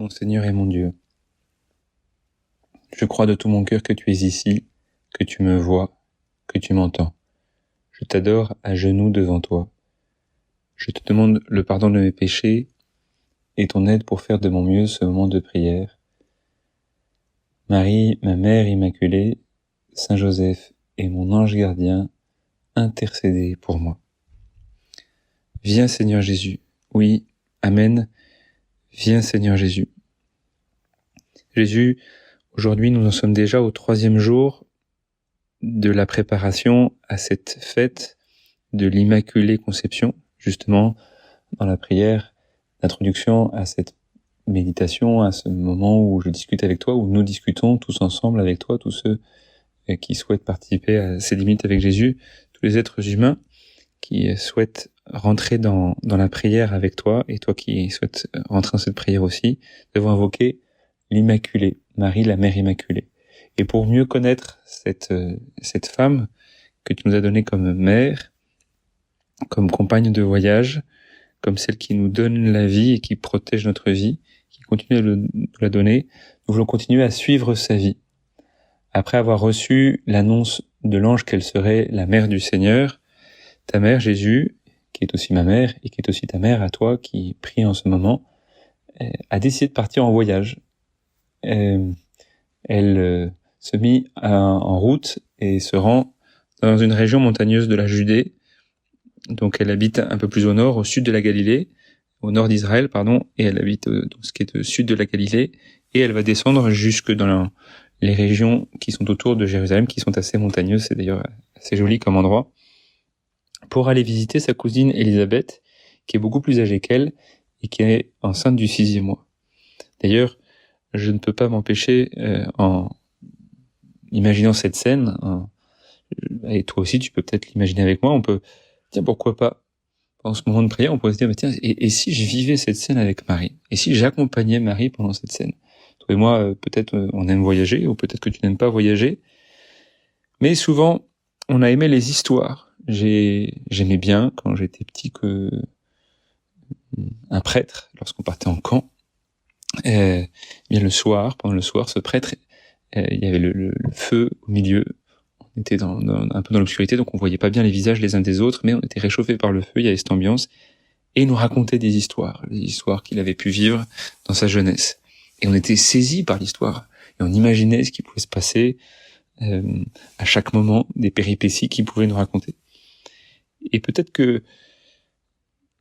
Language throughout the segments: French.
Mon Seigneur et mon Dieu, je crois de tout mon cœur que tu es ici, que tu me vois, que tu m'entends. Je t'adore à genoux devant toi. Je te demande le pardon de mes péchés et ton aide pour faire de mon mieux ce moment de prière. Marie, ma mère immaculée, Saint Joseph et mon ange gardien, intercédez pour moi. Viens Seigneur Jésus. Oui, Amen. Viens Seigneur Jésus. Jésus, aujourd'hui nous en sommes déjà au 3e jour de la préparation à cette fête de l'Immaculée Conception, justement dans la prière d'introduction à cette méditation, à ce moment où je discute avec toi, où nous discutons tous ensemble avec toi, tous ceux qui souhaitent participer à ces minutes avec Jésus, tous les êtres humains qui souhaitent rentrer dans la prière avec toi, et toi qui souhaites rentrer dans cette prière aussi, devons invoquer l'Immaculée, Marie la Mère Immaculée. Et pour mieux connaître cette femme que tu nous as donnée comme mère, comme compagne de voyage, comme celle qui nous donne la vie et qui protège notre vie, qui continue de la donner, nous voulons continuer à suivre sa vie. Après avoir reçu l'annonce de l'ange qu'elle serait la mère du Seigneur, ta mère Jésus, qui est aussi ma mère et qui est aussi ta mère à toi qui prie en ce moment, a décidé de partir en voyage. Elle se mit en route et se rend dans une région montagneuse de la Judée. Donc elle habite un peu plus au nord, au sud de la Galilée, au nord d'Israël, pardon, et elle habite dans ce qui est au sud de la Galilée, et elle va descendre jusque dans les régions qui sont autour de Jérusalem, qui sont assez montagneuses, c'est d'ailleurs assez joli comme endroit, pour aller visiter sa cousine Élisabeth, qui est beaucoup plus âgée qu'elle, et qui est enceinte du 6e mois. D'ailleurs, je ne peux pas m'empêcher, en imaginant cette scène, et toi aussi tu peux peut-être l'imaginer avec moi, on peut, tiens, pourquoi pas, dans ce moment de prière, on pourrait se dire, tiens, et si je vivais cette scène avec Marie? Et si j'accompagnais Marie pendant cette scène? Toi et moi, peut-être on aime voyager, ou peut-être que tu n'aimes pas voyager, mais souvent, on a aimé les histoires. J'aimais bien, quand j'étais petit, que un prêtre, lorsqu'on partait en camp, bien le soir, pendant le soir, ce prêtre, il y avait le feu au milieu. On était un peu dans l'obscurité, donc on voyait pas bien les visages les uns des autres, mais on était réchauffés par le feu, il y avait cette ambiance, et il nous racontait des histoires, les histoires qu'il avait pu vivre dans sa jeunesse. Et on était saisis par l'histoire, et on imaginait ce qui pouvait se passer à chaque moment, des péripéties qu'il pouvait nous raconter. Et peut-être que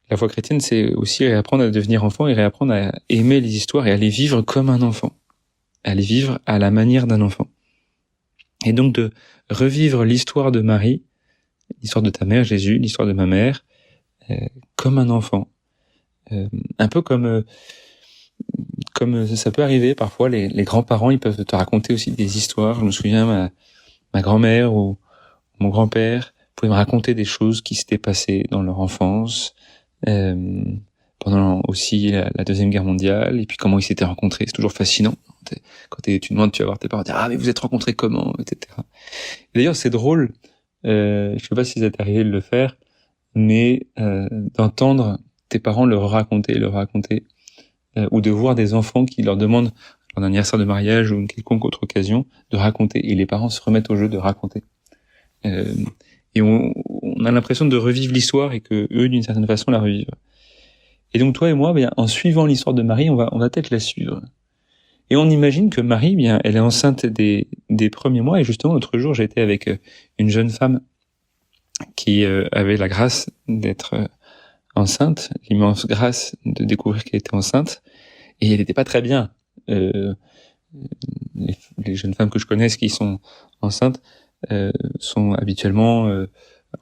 la foi chrétienne, c'est aussi réapprendre à devenir enfant et réapprendre à aimer les histoires et à les vivre comme un enfant, à les vivre à la manière d'un enfant. Et donc de revivre l'histoire de Marie, l'histoire de ta mère Jésus, l'histoire de ma mère, comme un enfant. Un peu comme ça peut arriver parfois, les grands-parents, ils peuvent te raconter aussi des histoires. Je me souviens, ma grand-mère ou mon grand-père pouvaient me raconter des choses qui s'étaient passées dans leur enfance, pendant aussi la Deuxième Guerre mondiale, et puis comment ils s'étaient rencontrés. C'est toujours fascinant. Quand tu demandes, tu vas voir tes parents dire, ah, mais vous êtes rencontrés comment, etc. Et d'ailleurs, c'est drôle, je sais pas si ça t'est arrivé de le faire, mais d'entendre tes parents leur raconter, ou de voir des enfants qui leur demandent, leur anniversaire de mariage ou une quelconque autre occasion, de raconter, et les parents se remettent au jeu de raconter. Et on a l'impression de revivre l'histoire et que eux, d'une certaine façon, la revivent. Et donc toi et moi, bien, en suivant l'histoire de Marie, on va peut-être la suivre. Et on imagine que Marie, bien, elle est enceinte des premiers mois. Et justement, l'autre jour, j'étais avec une jeune femme qui avait la grâce d'être enceinte, l'immense grâce de découvrir qu'elle était enceinte. Et elle n'était pas très bien. Les jeunes femmes que je connaisse qui sont enceintes sont habituellement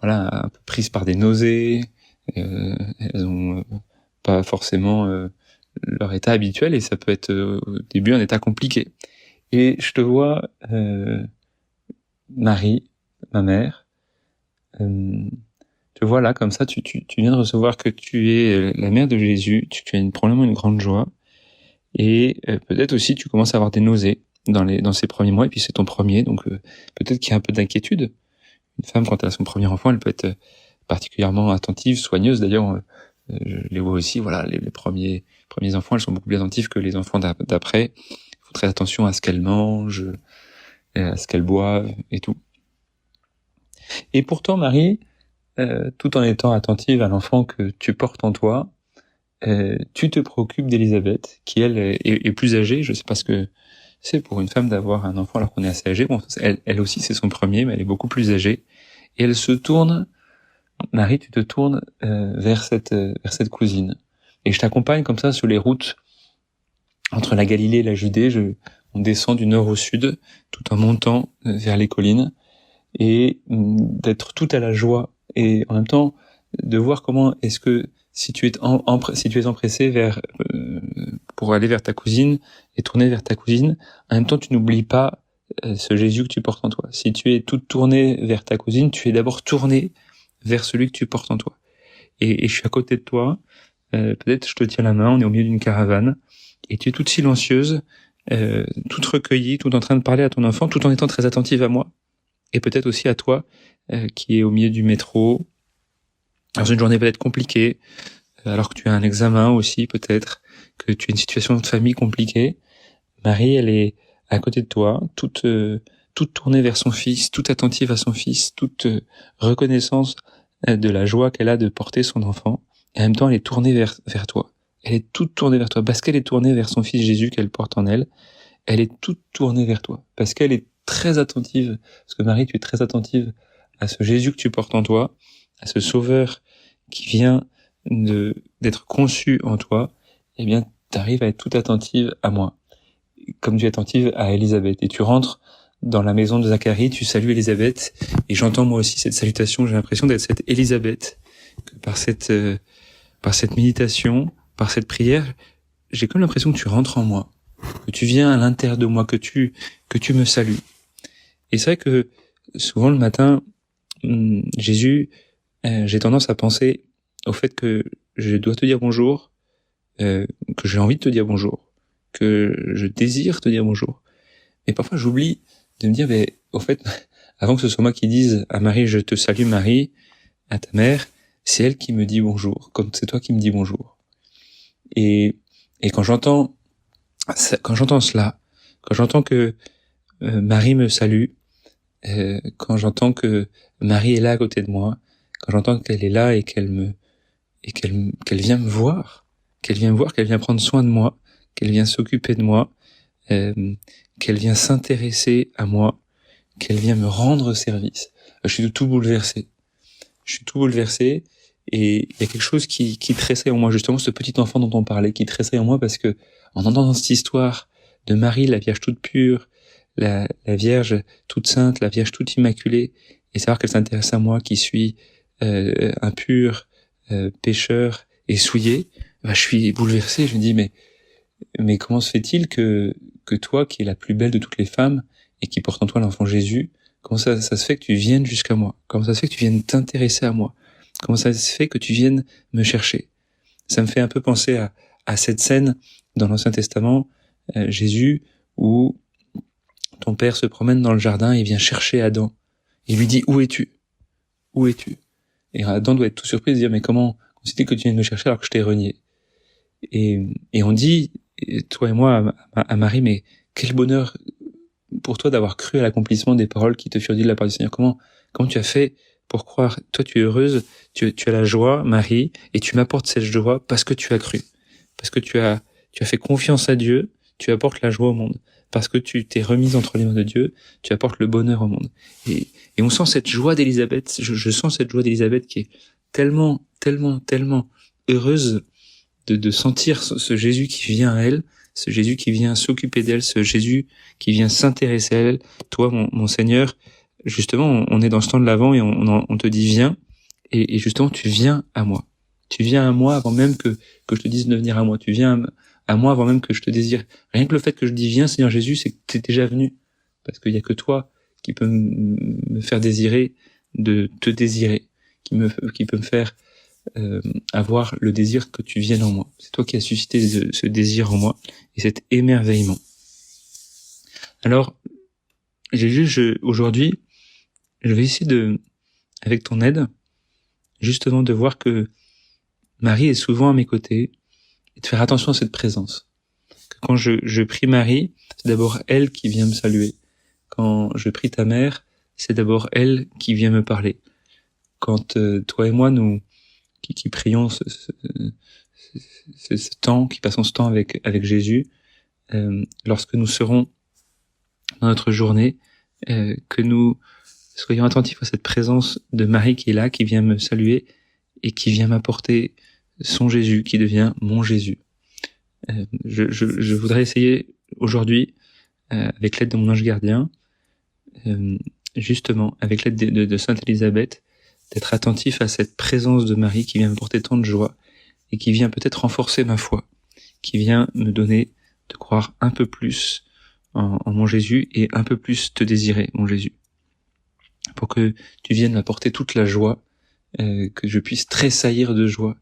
un peu prises par des nausées. Elles ont pas forcément leur état habituel, et ça peut être au début un état compliqué. Et je te vois, Marie, ma mère, te vois là comme ça, tu viens de recevoir que tu es la mère de Jésus, tu as probablement une grande joie, et peut-être aussi tu commences à avoir des nausées dans ces premiers mois, et puis c'est ton premier, donc peut-être qu'il y a un peu d'inquiétude. Une femme, quand elle a son premier enfant, elle peut être particulièrement attentive, soigneuse. D'ailleurs, je les vois aussi, voilà, les premiers premiers enfants, elles sont beaucoup plus attentives que les enfants d'après. Il faut très attention à ce qu'elles mangent, à ce qu'elles boivent et tout. Et pourtant, Marie, tout en étant attentive à l'enfant que tu portes en toi, tu te préoccupes d'Élisabeth, qui elle est plus âgée. Je sais pas ce que c'est pour une femme d'avoir un enfant alors qu'on est assez âgé. Bon, elle aussi c'est son premier, mais elle est beaucoup plus âgée. Et elle se tourne, Marie, tu te tournes vers cette cousine. Et je t'accompagne comme ça sur les routes entre la Galilée et la Judée. On descend du nord au sud, tout en montant vers les collines, et d'être tout à la joie. Et en même temps, de voir comment est-ce que si tu es empressé pour aller vers ta cousine et tourner vers ta cousine, en même temps tu n'oublies pas ce Jésus que tu portes en toi. Si tu es toute tournée vers ta cousine, tu es d'abord tourné vers celui que tu portes en toi. Et je suis à côté de toi, peut-être je te tiens la main, on est au milieu d'une caravane, et tu es toute silencieuse, toute recueillie, tout en train de parler à ton enfant, tout en étant très attentive à moi, et peut-être aussi à toi, qui est au milieu du métro, dans une journée peut-être compliquée, alors que tu as un examen aussi peut-être, que tu as une situation de famille compliquée. Marie, elle est à côté de toi, toute tournée vers son fils, toute attentive à son fils, toute reconnaissance de la joie qu'elle a de porter son enfant. Et en même temps, elle est tournée vers toi. Elle est toute tournée vers toi parce qu'elle est tournée vers son fils Jésus qu'elle porte en elle. Elle est toute tournée vers toi parce qu'elle est très attentive. Parce que Marie, tu es très attentive à ce Jésus que tu portes en toi, à ce Sauveur qui vient d'être conçu en toi. Eh bien, tu arrives à être toute attentive à moi, comme tu es attentive à Élisabeth. Et tu rentres dans la maison de Zacharie, tu salues Élisabeth, et j'entends moi aussi cette salutation. J'ai l'impression d'être cette Élisabeth, que par cette méditation, par cette prière, j'ai comme l'impression que tu rentres en moi, que tu viens à l'intérieur de moi, que tu me salues. Et c'est vrai que souvent le matin, Jésus, j'ai tendance à penser au fait que je dois te dire bonjour, que j'ai envie de te dire bonjour, que je désire te dire bonjour. Mais parfois j'oublie de me dire, mais au fait, avant que ce soit moi qui dise à Marie, je te salue Marie, à ta mère, c'est elle qui me dit bonjour, comme c'est toi qui me dis bonjour. Et quand j'entends cela, quand j'entends que Marie me salue, quand j'entends que Marie est là à côté de moi, quand j'entends qu'elle est là et qu'elle vient me voir, qu'elle vient prendre soin de moi, qu'elle vient s'occuper de moi, qu'elle vient s'intéresser à moi, qu'elle vient me rendre service. Je suis tout bouleversé. Et il y a quelque chose qui tressaille en moi, justement ce petit enfant dont on parlait, qui tressaille en moi parce que en entendant cette histoire de Marie, la Vierge toute pure, la Vierge toute sainte, la Vierge toute immaculée, et savoir qu'elle s'intéresse à moi qui suis impur, pécheur et souillé, je suis bouleversé. Je me dis mais comment se fait-il que toi qui es la plus belle de toutes les femmes et qui porte en toi l'enfant Jésus, comment ça se fait que tu viennes jusqu'à moi? Comment ça se fait que tu viennes t'intéresser à moi? Comment ça se fait que tu viennes me chercher? Ça me fait un peu penser à cette scène dans l'Ancien Testament, Jésus, où ton père se promène dans le jardin et vient chercher Adam. Il lui dit, où es-tu? Où es-tu? Et Adam doit être tout surpris de dire, mais comment considère que tu viennes me chercher alors que je t'ai renié? Et on dit, toi et moi, à Marie, mais quel bonheur pour toi d'avoir cru à l'accomplissement des paroles qui te furent dites de la part du Seigneur. Comment tu as fait pour croire? Toi, tu es heureuse, tu as la joie, Marie, et tu m'apportes cette joie parce que tu as cru. Parce que tu as fait confiance à Dieu, tu apportes la joie au monde. Parce que tu t'es remise entre les mains de Dieu, tu apportes le bonheur au monde. Et on sent cette joie d'Élisabeth, je sens cette joie d'Élisabeth qui est tellement, tellement, tellement heureuse de sentir ce Jésus qui vient à elle, ce Jésus qui vient s'occuper d'elle, ce Jésus qui vient s'intéresser à elle. Toi, mon Seigneur, justement, on est dans ce temps de l'Avent et on te dit viens, et justement tu viens à moi. Tu viens à moi avant même que je te dise de venir à moi. Tu viens à moi avant même que je te désire. Rien que le fait que je dis viens, Seigneur Jésus, c'est que tu es déjà venu. Parce qu'il y a que toi qui peut me faire désirer de te désirer, qui peut me faire avoir le désir que tu viennes en moi. C'est toi qui as suscité ce désir en moi et cet émerveillement. Alors, aujourd'hui, je vais essayer avec ton aide, justement de voir que Marie est souvent à mes côtés et de faire attention à cette présence. Que quand je prie Marie, c'est d'abord elle qui vient me saluer. Quand je prie ta mère, c'est d'abord elle qui vient me parler. Quand toi et moi, nous qui prions ce temps, qui passons ce temps avec Jésus, lorsque nous serons dans notre journée, que nous soyons attentifs à cette présence de Marie qui est là, qui vient me saluer et qui vient m'apporter son Jésus, qui devient mon Jésus. Je voudrais essayer aujourd'hui, avec l'aide de mon ange gardien, justement, avec l'aide de Sainte Élisabeth, d'être attentif à cette présence de Marie qui vient m'apporter tant de joie et qui vient peut-être renforcer ma foi, qui vient me donner de croire un peu plus en mon Jésus et un peu plus te désirer, mon Jésus. Pour que tu viennes m'apporter toute la joie, que je puisse tressaillir de joie,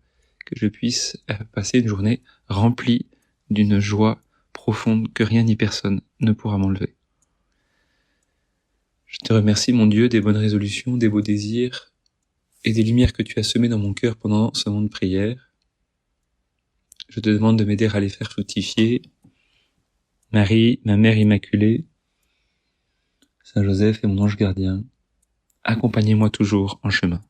que je puisse passer une journée remplie d'une joie profonde que rien ni personne ne pourra m'enlever. Je te remercie, mon Dieu, des bonnes résolutions, des beaux désirs et des lumières que tu as semées dans mon cœur pendant ce moment de prière. Je te demande de m'aider à les faire fructifier. Marie, ma mère immaculée, Saint Joseph et mon ange gardien, accompagnez-moi toujours en chemin.